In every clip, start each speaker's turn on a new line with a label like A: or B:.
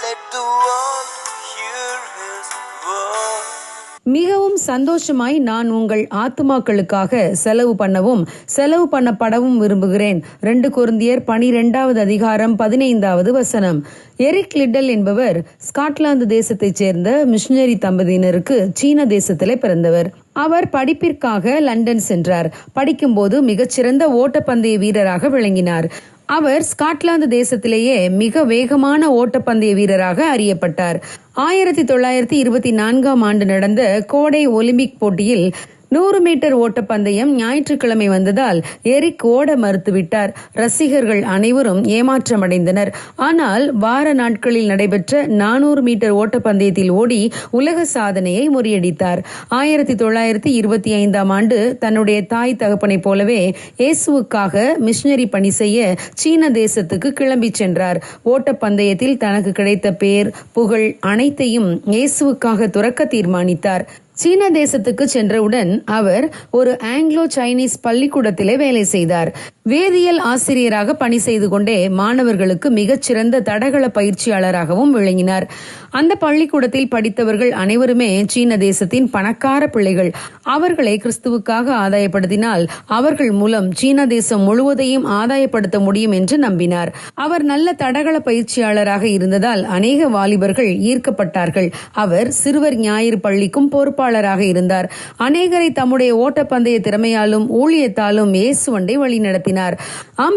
A: Let the world hear his word.
B: மிகவும் சந்தோஷமாய் நான் உங்கள் ஆத்துமாக்களுக்காக செலவு பண்ணப்படவும் விரும்புகிறேன். 2 கொரிந்தியர் 12வது அதிகாரம் 15வது வசனம். எரிக் லிட்டல் என்பவர் ஸ்காட்லாந்து தேசத்தைச் சேர்ந்த மிஷனரி தம்பதியினருக்கு சீன தேசத்திலே பிறந்தவர். அவர் படிப்பிற்காக லண்டன் சென்றார். படிக்கும்போது மிகச்சிறந்த ஓட்டப்பந்தய வீரராக விளங்கினார். அவர் ஸ்காட்லாந்து தேசத்திலேயே மிக வேகமான ஓட்டப்பந்தய வீரராக அறியப்பட்டார். 1924ஆம் ஆண்டு நடந்த கோடை ஒலிம்பிக் போட்டியில் 100 மீட்டர் ஓட்டப்பந்தயம் ஞாயிற்றுக்கிழமை வந்ததால் எரிக் ஓட மறுத்துவிட்டார். ரசிகர்கள் அனைவரும் ஏமாற்றமடைந்தனர். ஆனால் வார நாட்களில் நடைபெற்ற 400 மீட்டர் ஓட்டப்பந்தயத்தில் ஓடி உலக சாதனையை முறியடித்தார். 1925ஆம் ஆண்டு தன்னுடைய தாய் தகப்பனைப் போலவே இயேசுவுக்காக மிஷனரி பணி செய்ய சீன தேசத்துக்கு கிளம்பி சென்றார். ஓட்டப்பந்தயத்தில் தனக்கு கிடைத்த பேர், புகழ் அனைத்தையும் இயேசுவுக்காக துறக்க தீர்மானித்தார். சீன தேசத்துக்கு சென்றவுடன் அவர் ஒரு ஆங்கிலோ சைனீஸ் பள்ளிக்கூடத்திலே வேலை செய்தார். வேதியியல் ஆசிரியராக பணி செய்து கொண்டே மாணவர்களுக்கு மிகச்சிறந்த தடகள பயிற்சியாளராகவும் விளங்கினார். அந்த பள்ளிக்கூடத்தில் படித்தவர்கள் அனைவருமே சீன தேசத்தின் பணக்கார பிள்ளைகள். அவர்களை கிறிஸ்துவுக்காக ஆதாயப்படுத்தினால் அவர்கள் மூலம் சீன தேசம் முழுவதையும் ஆதாயப்படுத்த முடியும் என்று நம்பினார். அவர் நல்ல தடகள பயிற்சியாளராக இருந்ததால் அநேக வாலிபர்கள் ஈர்க்கப்பட்டார்கள். அவர் சிறுவர் ஞாயிறு பள்ளிக்கும் பொறுப்பாளராக இருந்தார். அநேகரை தம்முடைய ஓட்டப்பந்தய திறமையாலும் ஊழியத்தாலும் இயேசுவண்டை வழி நடத்தினார்.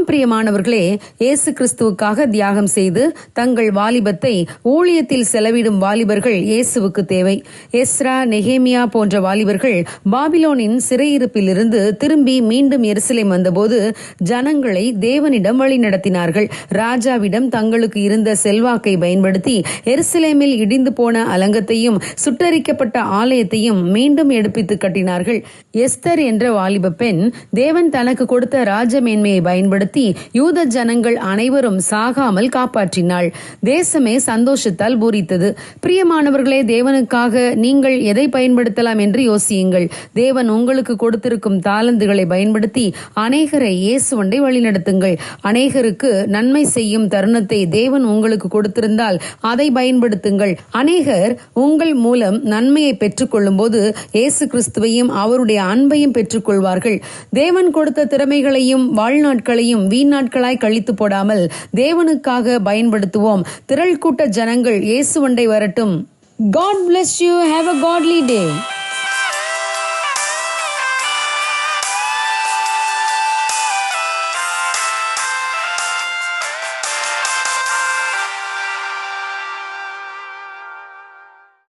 B: பிரியமானவர்களே, இயேசு கிறிஸ்துவுக்காக தியாகம் செய்து தங்கள் வாலிபத்தை ஊழியத்தில் செலவிடும் வாலிபர்கள் இயேசுவுக்கு தேவை. எஸ்ரா, நெகேமியா போன்ற வாலிபர்கள் பாபிலோனின் சிறையிருப்பிலிருந்து திரும்பி மீண்டும் எருசலேம் வந்தபோது ஜனங்களை தேவனிடம் வழி நடத்தினார்கள். ராஜாவிடம் தங்களுக்கு இருந்த செல்வாக்கை பயன்படுத்தி எருசலேமில் இடிந்து போன அலங்கத்தையும் சுட்டரிக்கப்பட்ட ஆலயத்தையும் மீண்டும் எடுப்பித்து கட்டினார்கள். எஸ்தர் என்ற வாலிப பெண் தேவன் தனக்கு கொடுத்த ராஜமேன்மையை பயன்படுத்தி யூத ஜனங்கள் அனைவரும் சாகாமல் காப்பாற்றினாள். தேசமே சந்தோஷத்தால் பூரித்தது. பிரியமானவர்களே, தேவனுக்காக நீங்கள் எதை பயன்படுத்தலாம் என்று யோசியுங்கள். தேவன் உங்களுக்கு கொடுத்திருக்கும் தாளந்துகளை பயன்படுத்தி அநேகரை இயேசுவண்டை வழிநடத்துங்கள். அநேகருக்கு நன்மை செய்யும் தருணத்தை தேவன் உங்களுக்கு கொடுத்திருந்தால் அதை பயன்படுத்துங்கள். அநேகர் உங்கள் மூலம் நன்மையை பெற்றுக்கொள்ளும் போது இயேசு கிறிஸ்துவையும் அவருடைய அன்பையும் பெற்றுக்கொள்வார்கள். தேவன் கொடுத்த திறமைகளையும் வாழ்நாட்களையும் வீணாட்களாய் கழித்து போடாமல் தேவனுக்காக பயன்படுத்துவோம். திரள் கூட்ட ஜனங்கள் இயேசுவண்டை வரட்டும். God bless you. Have a godly day.